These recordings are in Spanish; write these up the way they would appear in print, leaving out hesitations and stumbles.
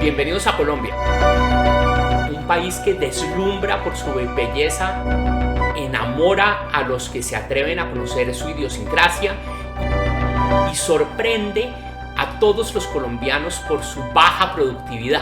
Bienvenidos a Colombia, un país que deslumbra por su belleza, enamora a los que se atreven a conocer su idiosincrasia y sorprende a todos los colombianos por su baja productividad.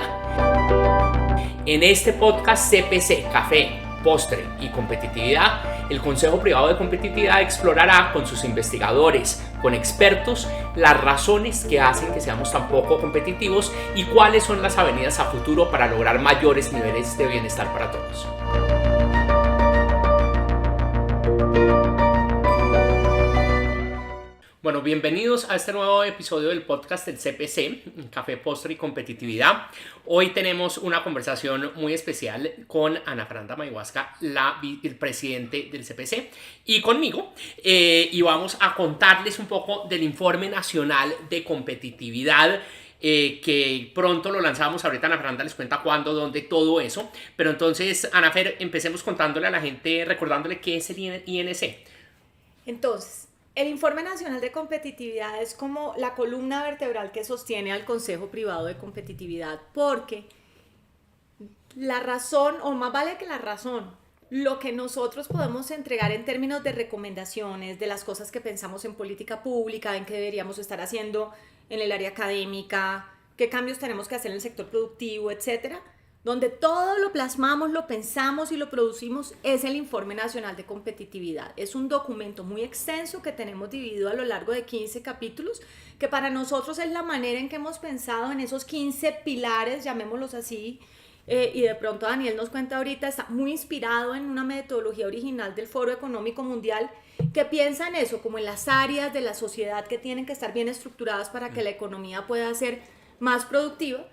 En este podcast CPC, Café, Postre y Competitividad, el Consejo Privado de Competitividad explorará con sus investigadores, con expertos, las razones que hacen que seamos tan poco competitivos y cuáles son las avenidas a futuro para lograr mayores niveles de bienestar para todos. Bueno, bienvenidos a este nuevo episodio del podcast del CPC, Café, Postre y Competitividad. Hoy tenemos una conversación muy especial con Ana Fernanda Mayhuasca, el presidente del CPC, y conmigo. Y vamos a contarles un poco del Informe Nacional de Competitividad, que pronto lo lanzamos. Ahorita Ana Fernanda les cuenta cuándo, dónde, todo eso. Pero entonces, Ana Fer, empecemos contándole a la gente, recordándole qué es el INC. Entonces, el Informe Nacional de Competitividad es como la columna vertebral que sostiene al Consejo Privado de Competitividad, porque la razón, o más vale que la razón, lo que nosotros podemos entregar en términos de recomendaciones, de las cosas que pensamos en política pública, en qué deberíamos estar haciendo en el área académica, qué cambios tenemos que hacer en el sector productivo, etcétera, donde todo lo plasmamos, lo pensamos y lo producimos, es el Informe Nacional de Competitividad. Es un documento muy extenso que tenemos dividido a lo largo de 15 capítulos, que para nosotros es la manera en que hemos pensado en esos 15 pilares, llamémoslos así, y de pronto Daniel nos cuenta ahorita, está muy inspirado en una metodología original del Foro Económico Mundial, que piensa en eso, como en las áreas de la sociedad que tienen que estar bien estructuradas para que la economía pueda ser más productiva.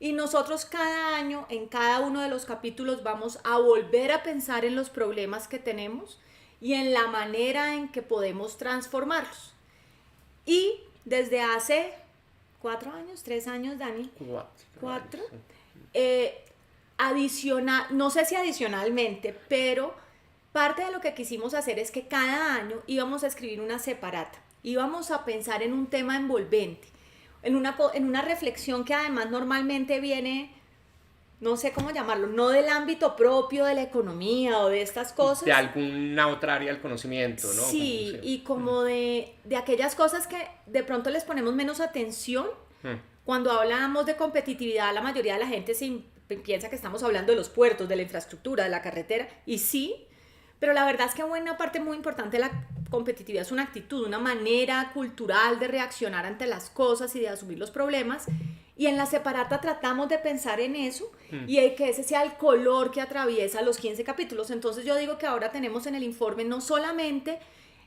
Y nosotros cada año, en cada uno de los capítulos, vamos a volver a pensar en los problemas que tenemos y en la manera en que podemos transformarlos. Y desde hace 4 años, 3 años, Dani, 4, no sé si adicionalmente, pero parte de lo que quisimos hacer es que cada año íbamos a escribir una separata, íbamos a pensar en un tema envolvente, en una reflexión que además normalmente viene, no sé cómo llamarlo, no del ámbito propio de la economía o de estas cosas. De alguna otra área del conocimiento, ¿no? Sí, y como de aquellas cosas que de pronto les ponemos menos atención. Cuando hablamos de competitividad, la mayoría de la gente piensa que estamos hablando de los puertos, de la infraestructura, de la carretera, y sí, pero la verdad es que una parte muy importante de la competitividad es una actitud, una manera cultural de reaccionar ante las cosas y de asumir los problemas. Y en la separata tratamos de pensar en eso y que ese sea el color que atraviesa los 15 capítulos. Entonces yo digo que ahora tenemos en el informe no solamente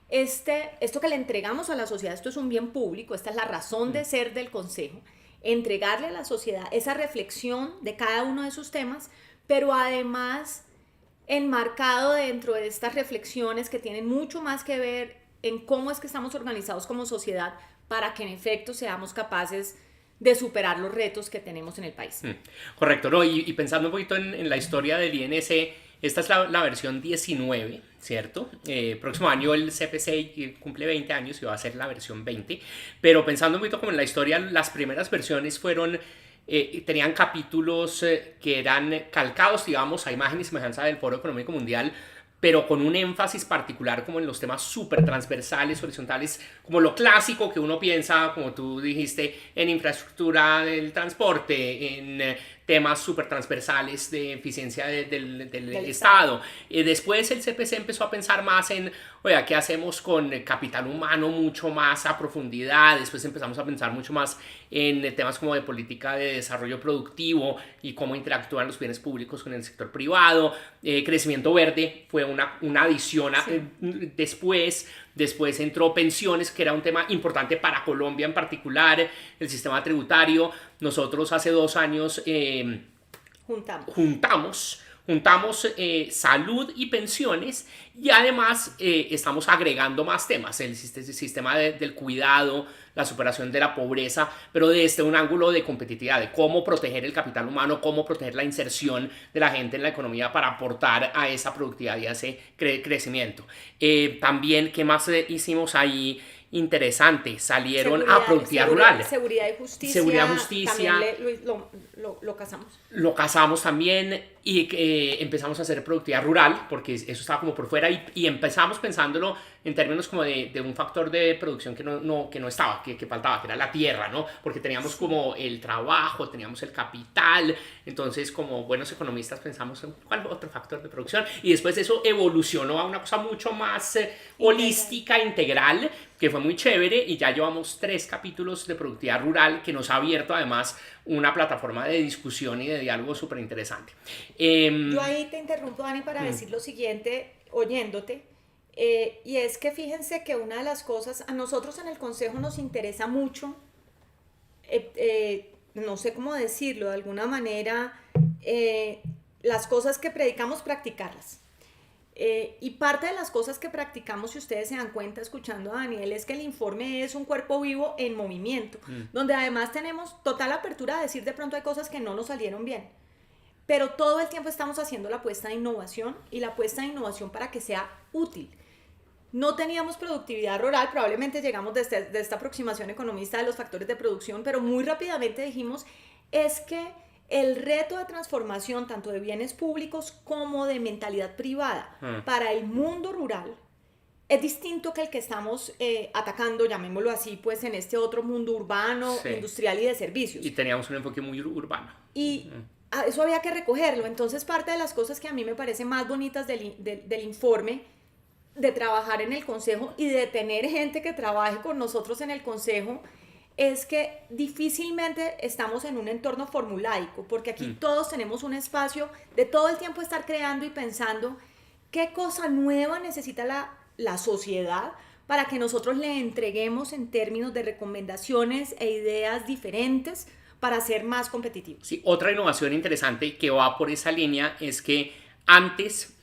esto que le entregamos a la sociedad, esto es un bien público, esta es la razón de ser del Consejo, entregarle a la sociedad esa reflexión de cada uno de sus temas, pero además enmarcado dentro de estas reflexiones que tienen mucho más que ver en cómo es que estamos organizados como sociedad para que en efecto seamos capaces de superar los retos que tenemos en el país. Correcto, ¿no? Y pensando un poquito en la historia del INC, esta es la versión 19, ¿cierto? Próximo año el CPC cumple 20 años y va a ser la versión 20, pero pensando un poquito como en la historia, las primeras versiones tenían capítulos que eran calcados, digamos, a imagen y semejanza del Foro Económico Mundial, pero con un énfasis particular como en los temas súper transversales, horizontales, como lo clásico que uno piensa, como tú dijiste, en infraestructura del transporte, en temas súper transversales de eficiencia del Estado. Después el CPC empezó a pensar más en, oiga, ¿qué hacemos con capital humano mucho más a profundidad? Después empezamos a pensar mucho más en temas como de política de desarrollo productivo y cómo interactúan los bienes públicos con el sector privado. Crecimiento verde fue una adición. Sí. Después entró pensiones, que era un tema importante para Colombia en particular, el sistema tributario. Nosotros hace 2 años juntamos salud y pensiones, y además estamos agregando más temas, el sistema del cuidado, la superación de la pobreza, pero desde un ángulo de competitividad, de cómo proteger el capital humano, cómo proteger la inserción de la gente en la economía para aportar a esa productividad y a ese crecimiento. También, ¿qué más hicimos ahí? interesante. Salieron a productividad rural. Seguridad y justicia. Seguridad y justicia. También lo casamos. Lo casamos también y empezamos a hacer productividad rural, porque eso estaba como por fuera, y empezamos pensándolo en términos como de un factor de producción que no estaba, que faltaba, que era la tierra, ¿no? Porque teníamos como el trabajo, teníamos el capital, entonces como buenos economistas pensamos en cuál otro factor de producción, y después eso evolucionó a una cosa mucho más holística, integral, que fue muy chévere, y ya llevamos 3 capítulos de productividad rural que nos ha abierto además una plataforma de discusión y de diálogo súper interesante. Yo ahí te interrumpo, Dani, para decir lo siguiente, oyéndote, y es que fíjense que una de las cosas, a nosotros en el Consejo nos interesa mucho, no sé cómo decirlo, de alguna manera, las cosas que predicamos, practicarlas. Y parte de las cosas que practicamos, si ustedes se dan cuenta escuchando a Daniel, es que el informe es un cuerpo vivo en movimiento, donde además tenemos total apertura a decir de pronto hay cosas que no nos salieron bien, pero todo el tiempo estamos haciendo la apuesta de innovación, y la apuesta de innovación para que sea útil. No teníamos productividad rural, probablemente llegamos de esta aproximación economista de los factores de producción, pero muy rápidamente dijimos, es que el reto de transformación tanto de bienes públicos como de mentalidad privada para el mundo rural es distinto que el que estamos atacando, llamémoslo así, pues en este otro mundo urbano, industrial y de servicios. Y teníamos un enfoque muy urbano. Y eso había que recogerlo. Entonces, parte de las cosas que a mí me parecen más bonitas del informe, de trabajar en el Consejo y de tener gente que trabaje con nosotros en el Consejo, es que difícilmente estamos en un entorno formulaico, porque aquí todos tenemos un espacio de todo el tiempo estar creando y pensando qué cosa nueva necesita la sociedad para que nosotros le entreguemos en términos de recomendaciones e ideas diferentes para ser más competitivos. Sí, otra innovación interesante que va por esa línea es que antes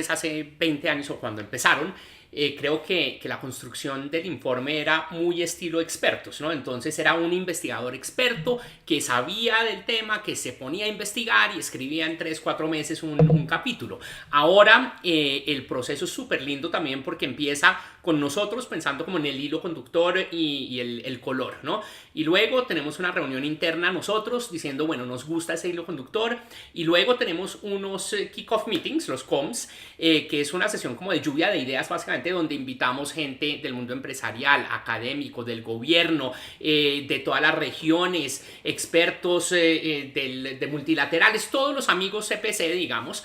hace 20 años o cuando empezaron, creo que la construcción del informe era muy estilo expertos, ¿no? Entonces era un investigador experto que sabía del tema, que se ponía a investigar y escribía en 3-4 meses un capítulo. Ahora el proceso es súper lindo también porque empieza con nosotros pensando como en el hilo conductor y el color, ¿no? Y luego tenemos una reunión interna nosotros diciendo, bueno, nos gusta ese hilo conductor, y luego tenemos unos kick-off meetings, los COMs, que es una sesión como de lluvia de ideas básicamente, donde invitamos gente del mundo empresarial, académico, del gobierno, de todas las regiones, expertos de multilaterales, todos los amigos CPC, digamos,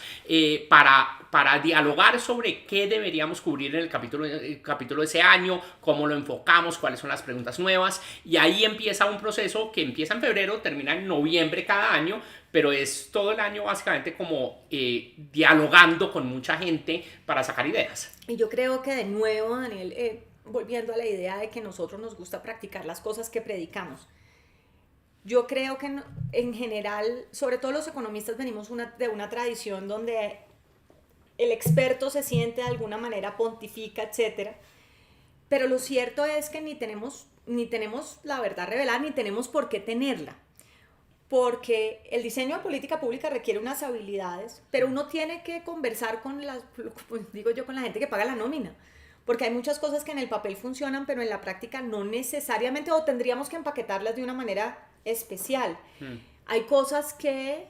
para dialogar sobre qué deberíamos cubrir en el capítulo de ese año, cómo lo enfocamos, cuáles son las preguntas nuevas, y ahí empieza un proceso que empieza en febrero, termina en noviembre cada año, pero es todo el año básicamente como dialogando con mucha gente para sacar ideas. Y yo creo que de nuevo, Daniel, volviendo a la idea de que nosotros nos gusta practicar las cosas que predicamos, yo creo que en general, sobre todo los economistas, venimos de una tradición donde el experto se siente de alguna manera, pontifica, etcétera, pero lo cierto es que ni tenemos la verdad revelada, ni tenemos por qué tenerla, porque el diseño de política pública requiere unas habilidades, pero uno tiene que conversar con con la gente que paga la nómina, porque hay muchas cosas que en el papel funcionan, pero en la práctica no necesariamente, o tendríamos que empaquetarlas de una manera especial. Hay cosas que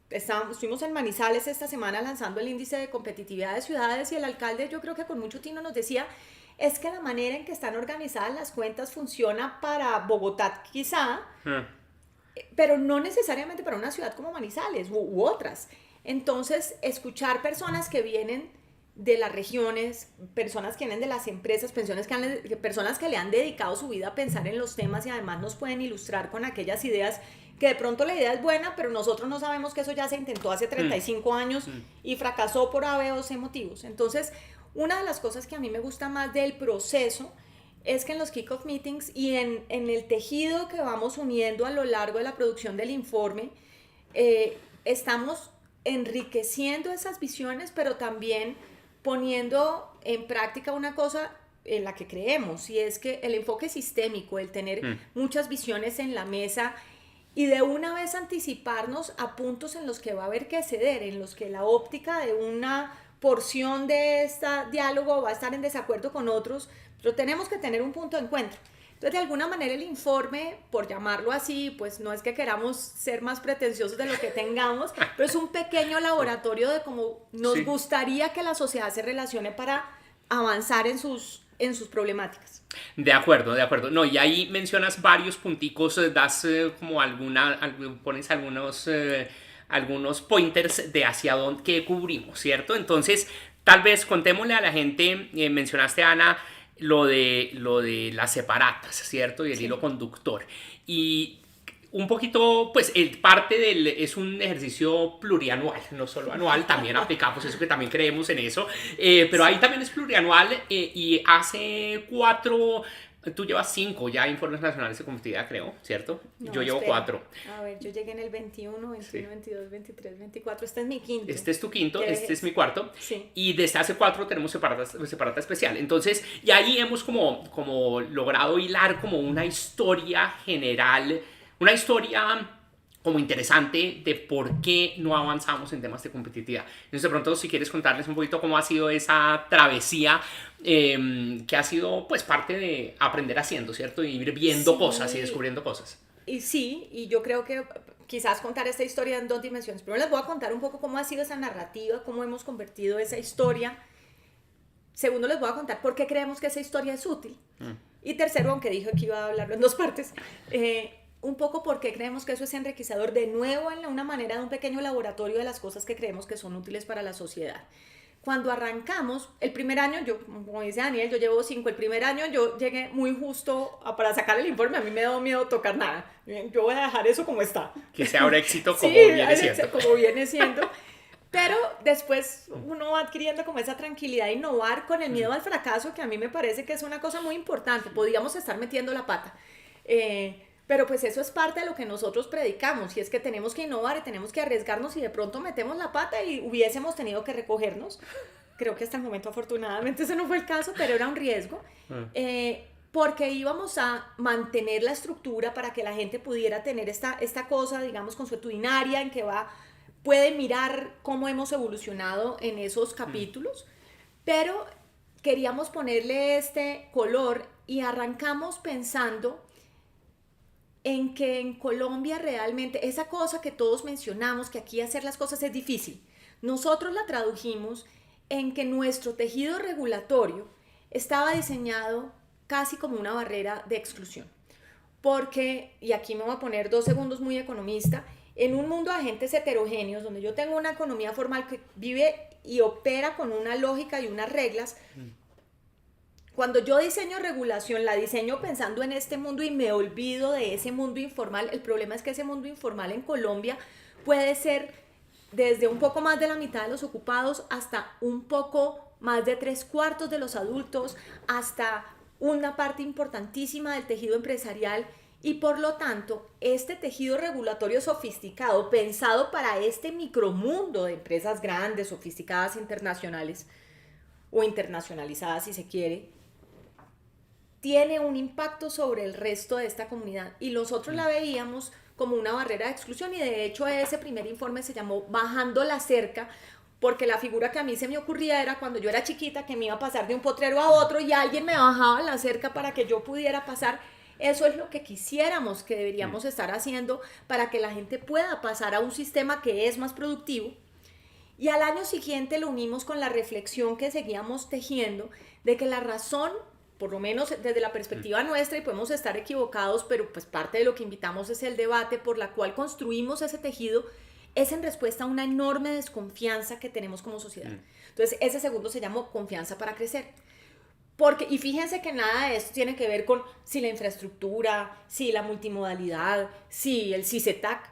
estuvimos en Manizales esta semana lanzando el índice de competitividad de ciudades, y el alcalde, yo creo que con mucho tino, nos decía, es que la manera en que están organizadas las cuentas funciona para Bogotá quizá, pero no necesariamente para una ciudad como Manizales u otras. Entonces, escuchar personas que vienen de las regiones, personas que vienen de las empresas, personas que le han dedicado su vida a pensar en los temas y además nos pueden ilustrar con aquellas ideas que de pronto la idea es buena, pero nosotros no sabemos que eso ya se intentó hace 35 años y fracasó por A, B o C motivos. Entonces, una de las cosas que a mí me gusta más del proceso es que en los kick-off meetings y en el tejido que vamos uniendo a lo largo de la producción del informe, estamos enriqueciendo esas visiones, pero también poniendo en práctica una cosa en la que creemos, y es que el enfoque sistémico, el tener muchas visiones en la mesa y de una vez anticiparnos a puntos en los que va a haber que ceder, en los que la óptica de una porción de este diálogo va a estar en desacuerdo con otros, pero tenemos que tener un punto de encuentro. Entonces, de alguna manera el informe, por llamarlo así, pues no es que queramos ser más pretenciosos de lo que tengamos, pero es un pequeño laboratorio de cómo nos gustaría que la sociedad se relacione para avanzar en sus problemáticas. De acuerdo, de acuerdo. No, y ahí mencionas varios punticos, das como pones algunos pointers de hacia dónde que cubrimos, ¿cierto? Entonces, tal vez contémosle a la gente, mencionaste, Ana, lo de las separatas, ¿cierto? Y el hilo conductor. Y un poquito, pues, es un ejercicio plurianual, no solo anual, también aplicamos eso, que también creemos en eso, pero ahí también es plurianual, y hace 4, tú llevas 5 ya informes nacionales de competitividad, creo, ¿cierto? No, yo llevo espera. 4. A ver, yo llegué en el 21, 21, 22, 23, 24, este es mi quinto. Este es tu quinto, este es mi cuarto. Sí. Y desde hace 4 tenemos separata especial. Entonces, y ahí hemos como logrado hilar como una historia general, una historia como interesante de por qué no avanzamos en temas de competitividad. Entonces, de pronto, si quieres contarles un poquito cómo ha sido esa travesía, que ha sido pues parte de aprender haciendo, ¿cierto? Y ir viendo cosas y descubriendo cosas. Y sí, y yo creo que quizás contar esta historia en 2 dimensiones. Primero les voy a contar un poco cómo ha sido esa narrativa, cómo hemos convertido esa historia. Segundo, les voy a contar por qué creemos que esa historia es útil. Y tercero, aunque dije que iba a hablarlo en 2 partes, un poco por qué creemos que eso es enriquecedor, de nuevo en una manera de un pequeño laboratorio de las cosas que creemos que son útiles para la sociedad. Cuando arrancamos, el primer año, yo, como dice Daniel, yo llevo 5, el primer año yo llegué muy justo para sacar el informe, a mí me da miedo tocar nada, yo voy a dejar eso como está. Que sea ahora éxito como sí, viene siendo. Como viene siendo. Pero después uno va adquiriendo como esa tranquilidad de innovar con el miedo al fracaso, que a mí me parece que es una cosa muy importante. Podríamos estar metiendo la pata. Pero pues eso es parte de lo que nosotros predicamos, y es que tenemos que innovar y tenemos que arriesgarnos, y de pronto metemos la pata y hubiésemos tenido que recogernos. Creo que hasta el momento afortunadamente ese no fue el caso, pero era un riesgo. Porque íbamos a mantener la estructura para que la gente pudiera tener esta cosa, digamos, consuetudinaria, en que puede mirar cómo hemos evolucionado en esos capítulos, pero queríamos ponerle este color, y arrancamos pensando en que en Colombia realmente esa cosa que todos mencionamos, que aquí hacer las cosas es difícil, nosotros la tradujimos en que nuestro tejido regulatorio estaba diseñado casi como una barrera de exclusión. Porque, y aquí me voy a poner 2 segundos muy economista, en un mundo de agentes heterogéneos, donde yo tengo una economía formal que vive y opera con una lógica y unas reglas, cuando yo diseño regulación, la diseño pensando en este mundo y me olvido de ese mundo informal. El problema es que ese mundo informal en Colombia puede ser desde un poco más de la mitad de los ocupados hasta un poco más de 3/4 de los adultos, hasta una parte importantísima del tejido empresarial, y por lo tanto este tejido regulatorio sofisticado, pensado para este micromundo de empresas grandes, sofisticadas, internacionales o internacionalizadas si se quiere, tiene un impacto sobre el resto de esta comunidad, y nosotros la veíamos como una barrera de exclusión, y de hecho ese primer informe se llamó Bajando la cerca, porque la figura que a mí se me ocurría era cuando yo era chiquita, que me iba a pasar de un potrero a otro y alguien me bajaba la cerca para que yo pudiera pasar. Eso es lo que quisiéramos que deberíamos estar haciendo para que la gente pueda pasar a un sistema que es más productivo. Y al año siguiente lo unimos con la reflexión que seguíamos tejiendo de que la razón, por lo menos desde la perspectiva nuestra, y podemos estar equivocados, pero pues parte de lo que invitamos es el debate por la cual construimos ese tejido, es en respuesta a una enorme desconfianza que tenemos como sociedad. Entonces ese segundo se llamó Confianza para Crecer. Porque, y fíjense que nada de esto tiene que ver con si la infraestructura, si la multimodalidad, si el CICETAC,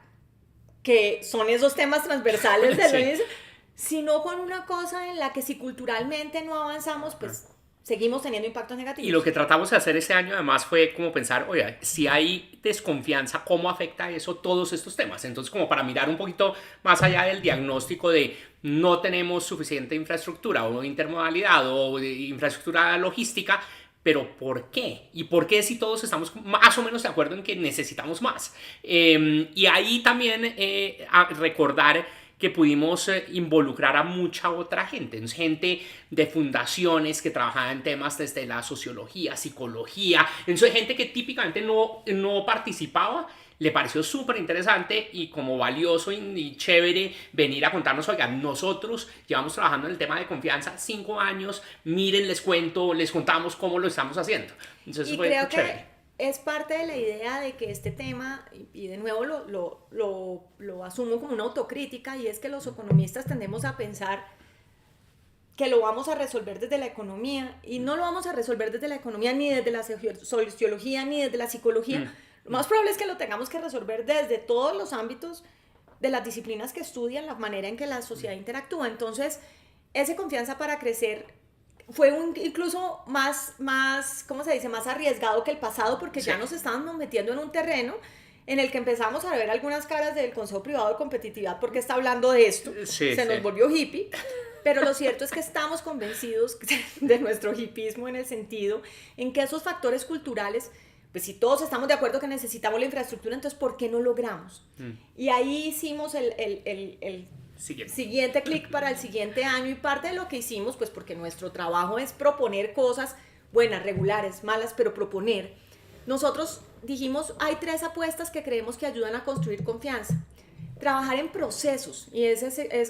que son esos temas transversales de lo mismo, sino con una cosa en la que si culturalmente no avanzamos, pues seguimos teniendo impactos negativos. Y lo que tratamos de hacer ese año además fue como pensar, oye, si hay desconfianza, ¿cómo afecta eso todos estos temas? Entonces, como para mirar un poquito más allá del diagnóstico de no tenemos suficiente infraestructura o intermodalidad o de infraestructura logística, pero ¿por qué? ¿Y por qué si todos estamos más o menos de acuerdo en que necesitamos más? Y ahí también recordar que pudimos involucrar a mucha otra gente. Entonces, gente de fundaciones que trabajaban en temas desde la sociología, psicología. Entonces, gente que típicamente no participaba, le pareció súper interesante y como valioso y chévere venir a contarnos, oiga, nosotros llevamos trabajando en el tema de confianza 5 años, miren, les contamos cómo lo estamos haciendo. Entonces, y fue creo chévere. que es parte de la idea de que este tema, y de nuevo lo asumo como una autocrítica, y es que los economistas tendemos a pensar que lo vamos a resolver desde la economía, y no lo vamos a resolver desde la economía, ni desde la sociología, ni desde la psicología. Lo más probable es que lo tengamos que resolver desde todos los ámbitos de las disciplinas que estudian, la manera en que la sociedad interactúa. Entonces, esa confianza para crecer fue incluso más, ¿cómo se dice?, más arriesgado que el pasado, porque ya nos estábamos metiendo en un terreno en el que empezamos a ver algunas caras del Consejo Privado de Competitividad, porque está hablando de esto, se nos volvió hippie, pero lo cierto es que estamos convencidos de nuestro hippismo, en el sentido en que esos factores culturales, pues si todos estamos de acuerdo que necesitamos la infraestructura, entonces ¿por qué no logramos? Y ahí hicimos el siguiente clic para el siguiente año, y parte de lo que hicimos, pues porque nuestro trabajo es proponer cosas buenas, regulares, malas, pero proponer. Nosotros dijimos, hay 3 apuestas que creemos que ayudan a construir confianza. Trabajar en procesos, y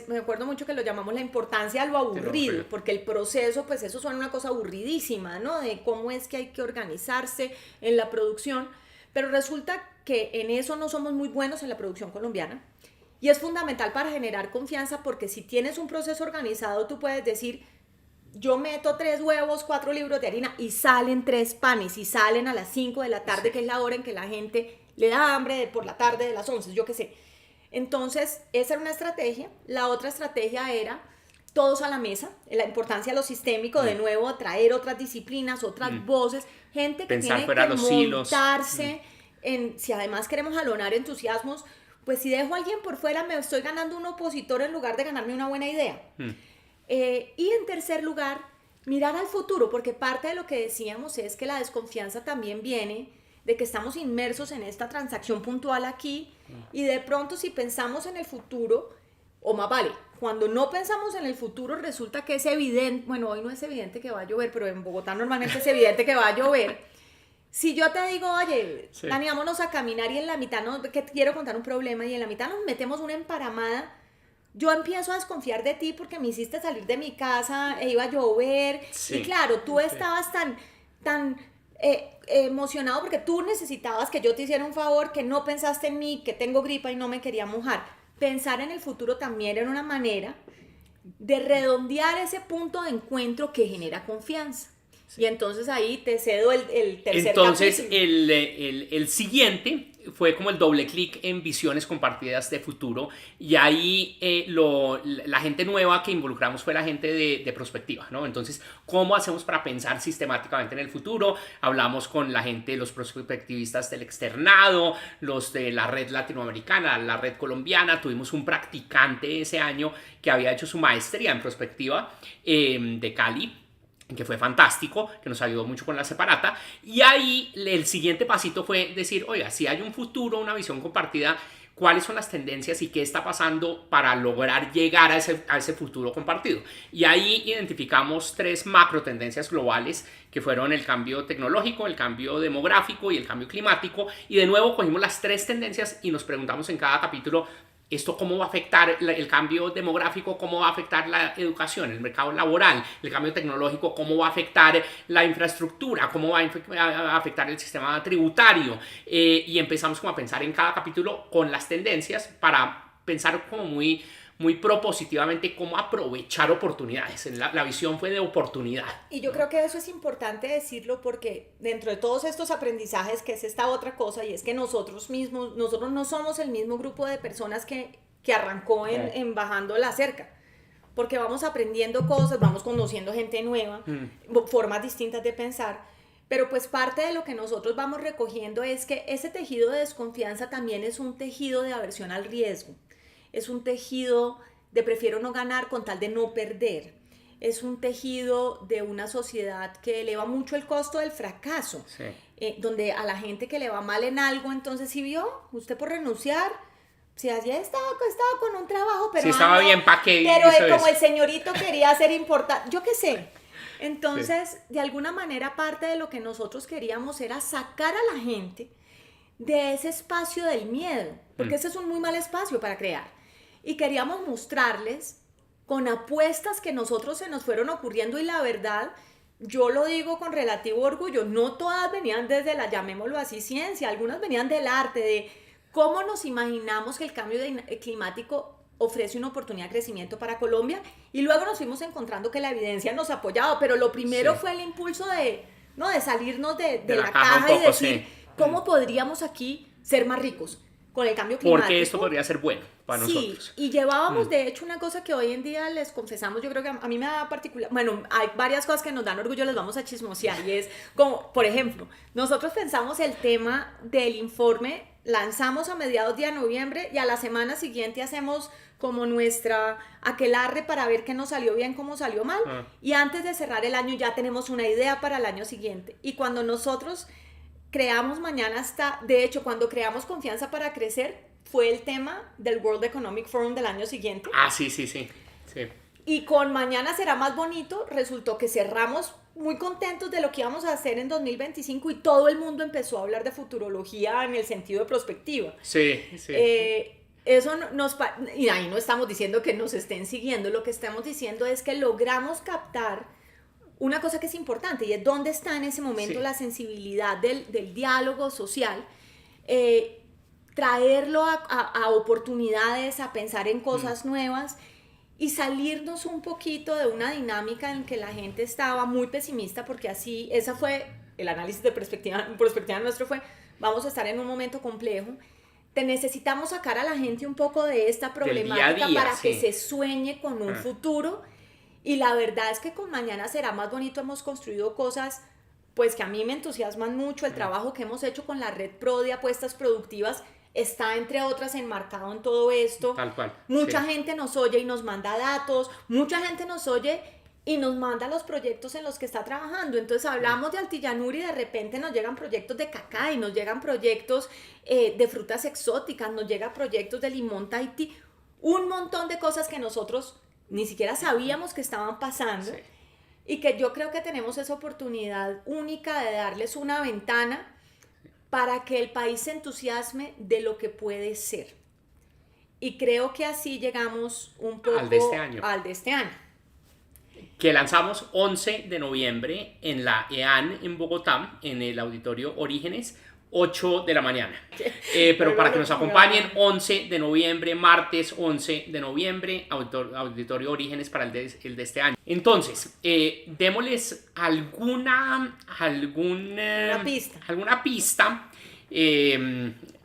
me acuerdo mucho que lo llamamos la importancia de lo aburrido, porque el proceso, pues eso suena una cosa aburridísima, ¿no? De cómo es que hay que organizarse en la producción, pero resulta que en eso no somos muy buenos en la producción colombiana, y es fundamental para generar confianza, porque si tienes un proceso organizado, tú puedes decir, yo meto 3 huevos, 4 libros de harina, y salen 3 panes, y salen a las 5 de la tarde, que es la hora en que la gente le da hambre, por la tarde de las 11, yo qué sé. Entonces, esa era una estrategia. La otra estrategia era todos a la mesa, la importancia de lo sistémico, de nuevo, atraer otras disciplinas, otras voces, gente que tiene que montarse en, si además queremos jalonar entusiasmos, pues si dejo a alguien por fuera, me estoy ganando un opositor en lugar de ganarme una buena idea. Y en tercer lugar, mirar al futuro, porque parte de lo que decíamos es que la desconfianza también viene de que estamos inmersos en esta transacción puntual aquí, y de pronto si pensamos en el futuro, o más vale, cuando no pensamos en el futuro resulta que es evidente, bueno, hoy no es evidente que va a llover, pero en Bogotá normalmente es evidente que va a llover. Si yo te digo, oye, Dani, vámonos a caminar, y en la mitad que quiero contar un problema, y en la mitad nos metemos una emparamada, yo empiezo a desconfiar de ti porque me hiciste salir de mi casa, e iba a llover, y claro, tú estabas tan emocionado porque tú necesitabas que yo te hiciera un favor, que no pensaste en mí, que tengo gripa y no me quería mojar. Pensar en el futuro también era una manera de redondear ese punto de encuentro que genera confianza. Y entonces ahí te cedo el tercer entonces, capítulo. el siguiente fue como el doble clic en visiones compartidas de futuro, y ahí la gente nueva que involucramos fue la gente de prospectiva, ¿no? Entonces, ¿cómo hacemos para pensar sistemáticamente en el futuro? Hablamos con la gente, los prospectivistas del externado, los de la red latinoamericana, la red colombiana. Tuvimos un practicante ese año que había hecho su maestría en prospectiva de Cali, que fue fantástico, que nos ayudó mucho con la separata. Y ahí el siguiente pasito fue decir, oiga, si hay un futuro, una visión compartida, ¿cuáles son las tendencias y qué está pasando para lograr llegar a ese futuro compartido? Y ahí identificamos 3 macro tendencias globales, que fueron el cambio tecnológico, el cambio demográfico y el cambio climático. Y de nuevo cogimos las 3 tendencias y nos preguntamos en cada capítulo, ¿esto cómo va a afectar el cambio demográfico? ¿Cómo va a afectar la educación, el mercado laboral? El cambio tecnológico, ¿cómo va a afectar la infraestructura? ¿Cómo va a afectar el sistema tributario? Y empezamos como a pensar en cada capítulo con las tendencias, para pensar como muy propositivamente cómo aprovechar oportunidades. La visión fue de oportunidad. Y yo creo que eso es importante decirlo, porque dentro de todos estos aprendizajes, que es esta otra cosa, y es que nosotros no somos el mismo grupo de personas que arrancó en bajando la cerca, porque vamos aprendiendo cosas, vamos conociendo gente nueva, formas distintas de pensar, pero pues parte de lo que nosotros vamos recogiendo es que ese tejido de desconfianza también es un tejido de aversión al riesgo. Es un tejido de prefiero no ganar con tal de no perder. Es un tejido de una sociedad que eleva mucho el costo del fracaso. Donde a la gente que le va mal en algo, entonces, si vio, usted por renunciar Si allí estaba con un trabajo, pero... Si estaba bien, ¿para qué Pero hizo como eso? el señorito quería ser importante, yo qué sé. Entonces, de alguna manera, parte de lo que nosotros queríamos era sacar a la gente de ese espacio del miedo, porque ese es un muy mal espacio para crear. Y queríamos mostrarles con apuestas que nosotros se nos fueron ocurriendo y la verdad, yo lo digo con relativo orgullo, no todas venían desde la, llamémoslo así, ciencia, algunas venían del arte, de cómo nos imaginamos que el cambio climático ofrece una oportunidad de crecimiento para Colombia y luego nos fuimos encontrando que la evidencia nos apoyaba, pero lo primero fue el impulso de, ¿no? De salirnos de la caja y decir, ¿cómo podríamos aquí ser más ricos con el cambio climático? Porque esto podría ser bueno para nosotros. Sí, y llevábamos de hecho una cosa que hoy en día les confesamos, yo creo que a mí me da particular, bueno, hay varias cosas que nos dan orgullo, les vamos a chismosear y es como, por ejemplo, nosotros pensamos el tema del informe, lanzamos a mediados de noviembre y a la semana siguiente hacemos como nuestra aquelarre para ver qué nos salió bien, cómo salió mal y antes de cerrar el año ya tenemos una idea para el año siguiente y cuando nosotros creamos Mañana Está, de hecho cuando creamos Confianza para Crecer fue el tema del World Economic Forum del año siguiente. Sí. Y con Mañana Será Más Bonito resultó que cerramos muy contentos de lo que íbamos a hacer en 2025 y todo el mundo empezó a hablar de futurología en el sentido de prospectiva. Sí. Eso y ahí no estamos diciendo que nos estén siguiendo, lo que estamos diciendo es que logramos captar una cosa que es importante y es dónde está en ese momento la sensibilidad del diálogo social, traerlo a oportunidades, a pensar en cosas nuevas y salirnos un poquito de una dinámica en que la gente estaba muy pesimista porque así, esa fue el análisis de perspectiva nuestro fue, vamos a estar en un momento complejo, necesitamos sacar a la gente un poco de esta problemática para que se sueñe con un futuro y la verdad es que con Mañana Será Más Bonito hemos construido cosas pues que a mí me entusiasman mucho, el trabajo que hemos hecho con la Red Pro de Apuestas Productivas está entre otras enmarcado en todo esto. Tal cual. Mucha gente nos oye y nos manda datos, mucha gente nos oye y nos manda los proyectos en los que está trabajando. Entonces hablamos de Altillanura y de repente nos llegan proyectos de cacao, y nos llegan proyectos de frutas exóticas, nos llegan proyectos de limón Tahití, un montón de cosas que nosotros ni siquiera sabíamos que estaban pasando y que yo creo que tenemos esa oportunidad única de darles una ventana para que el país se entusiasme de lo que puede ser. Y creo que así llegamos un poco al de este año. Que lanzamos 11 de noviembre en la EAN en Bogotá, en el Auditorio Orígenes, 8 de la mañana. Pero para que nos acompañen, 11 de noviembre, martes 11 de noviembre, Auditorio Orígenes para el de este año. Entonces, démosles alguna pista,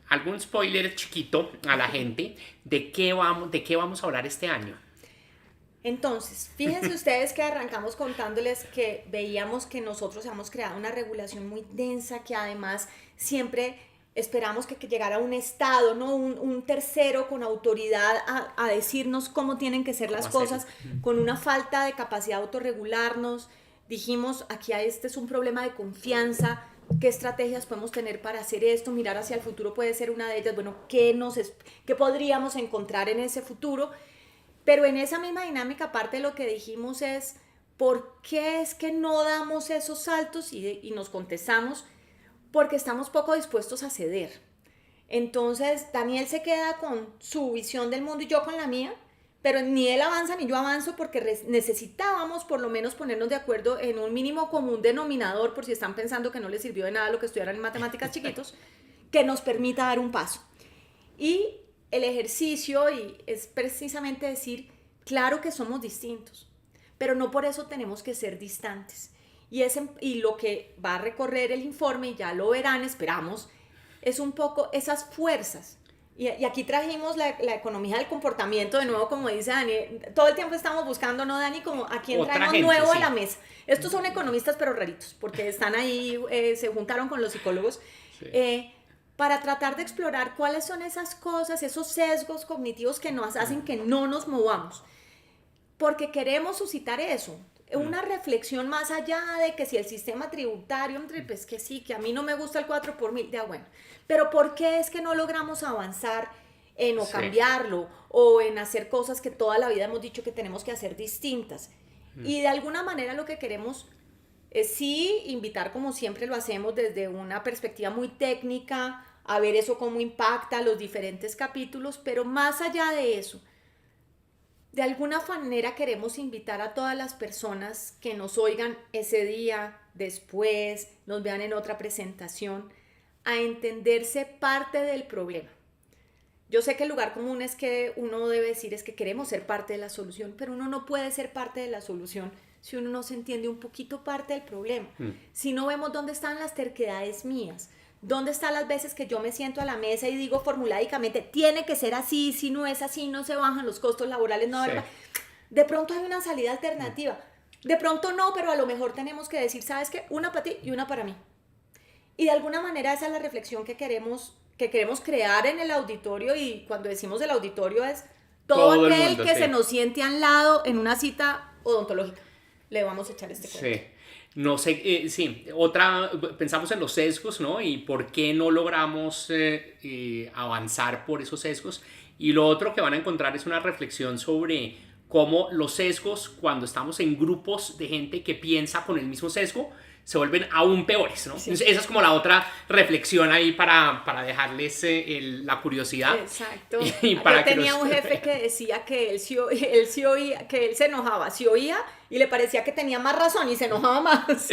algún spoiler chiquito a la gente de qué vamos a hablar este año. Entonces, fíjense ustedes que arrancamos contándoles que veíamos que nosotros hemos creado una regulación muy densa, que además siempre esperamos que llegara un Estado, ¿no? un tercero con autoridad a decirnos cómo tienen que ser las cosas, con una falta de capacidad de autorregularnos. Dijimos, aquí este es un problema de confianza, ¿qué estrategias podemos tener para hacer esto? Mirar hacia el futuro puede ser una de ellas. Bueno, ¿qué podríamos encontrar en ese futuro? Pero en esa misma dinámica, parte de lo que dijimos es, ¿por qué es que no damos esos saltos? Y nos contestamos, porque estamos poco dispuestos a ceder. Entonces, Daniel se queda con su visión del mundo y yo con la mía, pero ni él avanza ni yo avanzo porque necesitábamos por lo menos ponernos de acuerdo en un mínimo común denominador, por si están pensando que no les sirvió de nada lo que estudiaron en matemáticas chiquitos, que nos permita dar un paso. Y el ejercicio es precisamente decir, claro que somos distintos, pero no por eso tenemos que ser distantes. Y lo que va a recorrer el informe, y ya lo verán, esperamos, es un poco esas fuerzas. Y aquí trajimos la economía del comportamiento, de nuevo, como dice Dani, todo el tiempo estamos buscando, ¿no, Dani? Como a quién traemos nuevo a la mesa. Estos son economistas, pero raritos, porque están ahí, se juntaron con los psicólogos. Sí. Para tratar de explorar cuáles son esas cosas, esos sesgos cognitivos que nos hacen que no nos movamos. Porque queremos suscitar eso, una reflexión más allá de que si el sistema tributario, pues que sí, que a mí no me gusta el 4 por 1000, ya bueno. Pero ¿por qué es que no logramos avanzar en o Sí. cambiarlo o en hacer cosas que toda la vida hemos dicho que tenemos que hacer distintas. Y de alguna manera lo que queremos es sí invitar, como siempre lo hacemos, desde una perspectiva muy técnica, a ver eso cómo impacta los diferentes capítulos, pero más allá de eso, de alguna manera queremos invitar a todas las personas que nos oigan ese día, después, nos vean en otra presentación, a entenderse parte del problema. Yo sé que el lugar común es que uno debe decir es que queremos ser parte de la solución, pero uno no puede ser parte de la solución si uno no se entiende un poquito parte del problema. Si no vemos dónde están las terquedades mías, dónde están las veces que yo me siento a la mesa y digo formuládicamente, tiene que ser así, si no es así, no se bajan los costos laborales, no. Sí. De pronto hay una salida alternativa. De pronto no, pero a lo mejor tenemos que decir, ¿sabes qué? Una para ti y una para mí. Y de alguna manera esa es la reflexión que queremos crear en el auditorio, y cuando decimos el auditorio es todo el aquel mundo, que sí. se nos siente al lado en una cita odontológica. Le vamos a echar este cuento. Sí. No sé, sí, pensamos en los sesgos, ¿no? Y por qué no logramos avanzar por esos sesgos. Y lo otro que van a encontrar es una reflexión sobre cómo los sesgos, cuando estamos en grupos de gente que piensa con el mismo sesgo, se vuelven aún peores, ¿no? Sí. Entonces, esa es como la otra reflexión ahí para dejarles la curiosidad. Exacto. Y para Yo que tenía nos- un jefe que decía que él sí oía, que él se enojaba, sí oía y le parecía que tenía más razón y se enojaba más.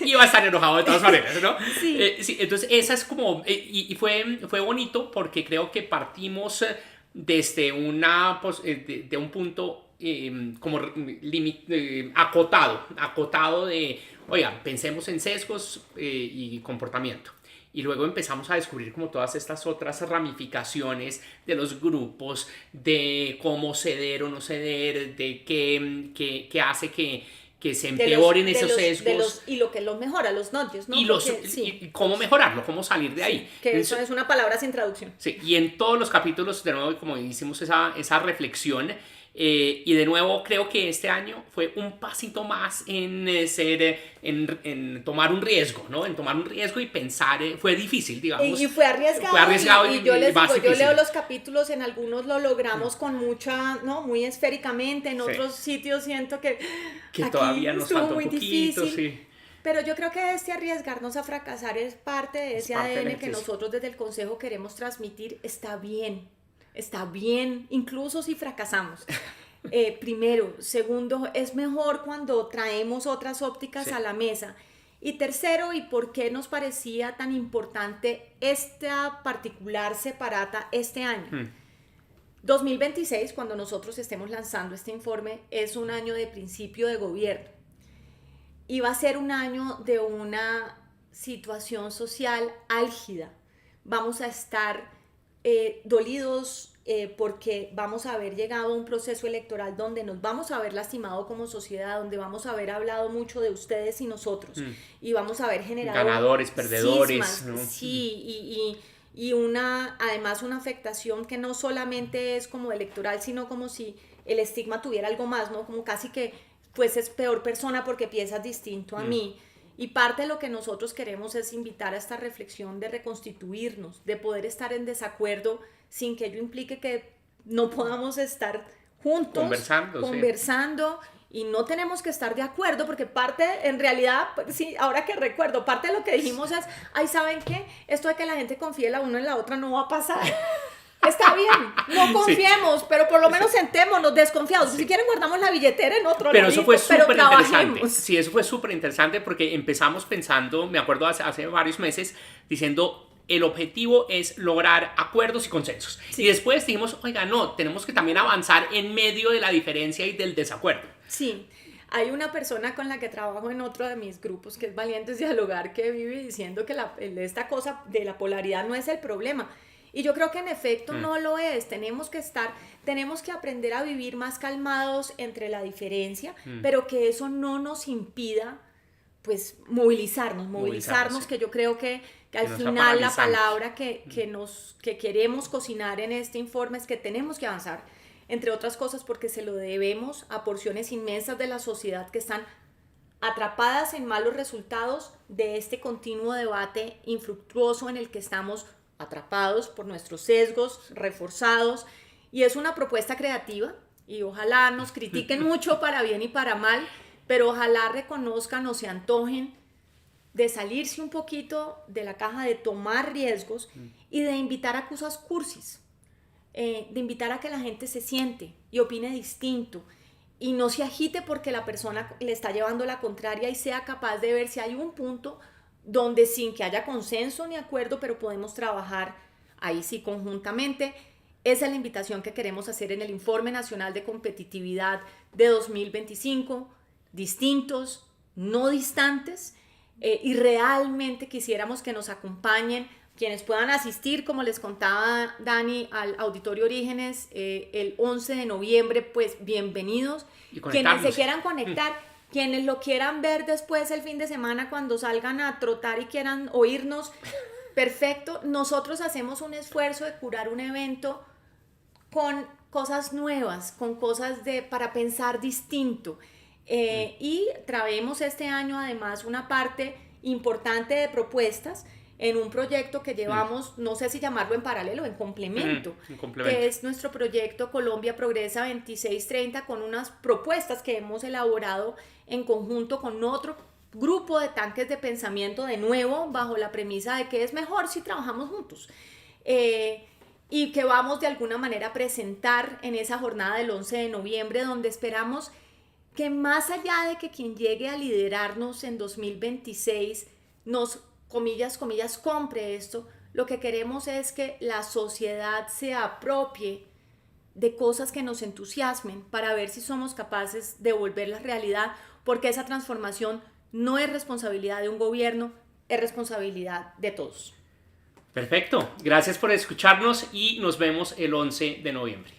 Iba a estar enojado de todas maneras, ¿no? Sí. Sí, entonces esa es como, y fue bonito porque creo que partimos desde de un punto como acotado de, oiga, pensemos en sesgos y comportamiento. Y luego empezamos a descubrir como todas estas otras ramificaciones de los grupos, de cómo ceder o no ceder, de qué hace que se empeoren esos sesgos. Y lo que los mejora, los nudges, ¿no? Y, Porque, sí, y cómo mejorarlo, cómo salir de ahí. que eso es una palabra sin traducción. Sí, y en todos los capítulos, de nuevo, como hicimos esa reflexión, y de nuevo creo que este año fue un pasito más en en tomar un riesgo, ¿no? En tomar un riesgo y pensar, fue difícil, digamos. Y fue arriesgado. Fue arriesgado y yo les más digo, yo difícil. leo los capítulos, en algunos lo logramos con mucha, ¿no? Muy esféricamente, en Sí. otros sitios siento que aquí todavía nos estuvo falta muy un poquito, difícil. sí. Pero yo creo que este arriesgarnos a fracasar es parte de ese parte del ADN que ejercicio. nosotros desde el Consejo queremos transmitir. Está bien, incluso si fracasamos. Primero. Segundo, es mejor cuando traemos otras ópticas Sí. a la mesa. Y tercero, ¿y por qué nos parecía tan importante esta particular separata este año? 2026, cuando nosotros estemos lanzando este informe, es un año de principio de gobierno. Y va a ser un año de una situación social álgida. Vamos a estar dolidos porque vamos a haber llegado a un proceso electoral donde nos vamos a haber lastimado como sociedad, donde vamos a haber hablado mucho de ustedes y nosotros, y vamos a haber generado Ganadores, perdedores, cismas, ¿no? sí, y además una afectación que no solamente es como electoral, sino como si el estigma tuviera algo más, ¿no? Como casi que pues es peor persona porque piensas distinto a mí. Y parte de lo que nosotros queremos es invitar a esta reflexión de reconstituirnos, de poder estar en desacuerdo sin que ello implique que no podamos estar juntos, conversando, y no tenemos que estar de acuerdo, porque parte, en realidad, sí, ahora que recuerdo, parte de lo que dijimos es, ay, ¿saben qué? Esto de que la gente confíe la una en la otra no va a pasar. Está bien, no confiemos, pero por lo menos sentémonos desconfiados. Si quieren guardamos la billetera en otro Pero ladito, eso fue súper interesante. trabajemos. Sí, eso fue súper interesante porque empezamos pensando, me acuerdo hace varios meses, diciendo el objetivo es lograr acuerdos y consensos. Sí. Y después dijimos, oiga, no, tenemos que también avanzar en medio de la diferencia y del desacuerdo. Sí, hay una persona con la que trabajo en otro de mis grupos que es Valientes Dialogar, que vive diciendo que esta cosa de la polaridad no es el problema. Y yo creo que en efecto no lo es. Tenemos que aprender a vivir más calmados entre la diferencia, pero que eso no nos impida pues movilizarnos, sí. que yo creo que al nos final la paralizamos. palabra que queremos cocinar en este informe es que tenemos que avanzar, entre otras cosas porque se lo debemos a porciones inmensas de la sociedad que están atrapadas en malos resultados de este continuo debate infructuoso en el que estamos atrapados por nuestros sesgos, reforzados, y es una propuesta creativa y ojalá nos critiquen mucho para bien y para mal, pero ojalá reconozcan o se antojen de salirse un poquito de la caja, de tomar riesgos y de invitar a cosas cursis, de invitar a que la gente se siente y opine distinto y no se agite porque la persona le está llevando la contraria y sea capaz de ver si hay un punto donde sin que haya consenso ni acuerdo, pero podemos trabajar ahí sí conjuntamente. Esa es la invitación que queremos hacer en el Informe Nacional de Competitividad de 2025, distintos, no distantes, y realmente quisiéramos que nos acompañen quienes puedan asistir, como les contaba Dani, al Auditorio Orígenes el 11 de noviembre, pues bienvenidos. Quienes se quieran conectar, quienes lo quieran ver después el fin de semana cuando salgan a trotar y quieran oírnos, perfecto. Nosotros hacemos un esfuerzo de curar un evento con cosas nuevas, con cosas para pensar distinto. Y traemos este año además una parte importante de propuestas en un proyecto que llevamos, no sé si llamarlo en paralelo, en complemento, que es nuestro proyecto Colombia Progresa 2630, con unas propuestas que hemos elaborado en conjunto con otro grupo de tanques de pensamiento, de nuevo, bajo la premisa de que es mejor si trabajamos juntos. Y que vamos de alguna manera a presentar en esa jornada del 11 de noviembre, donde esperamos que más allá de que quien llegue a liderarnos en 2026 nos, comillas, compre esto, lo que queremos es que la sociedad se apropie de cosas que nos entusiasmen para ver si somos capaces de volverlas realidad, porque esa transformación no es responsabilidad de un gobierno, es responsabilidad de todos. Perfecto, gracias por escucharnos y nos vemos el 11 de noviembre.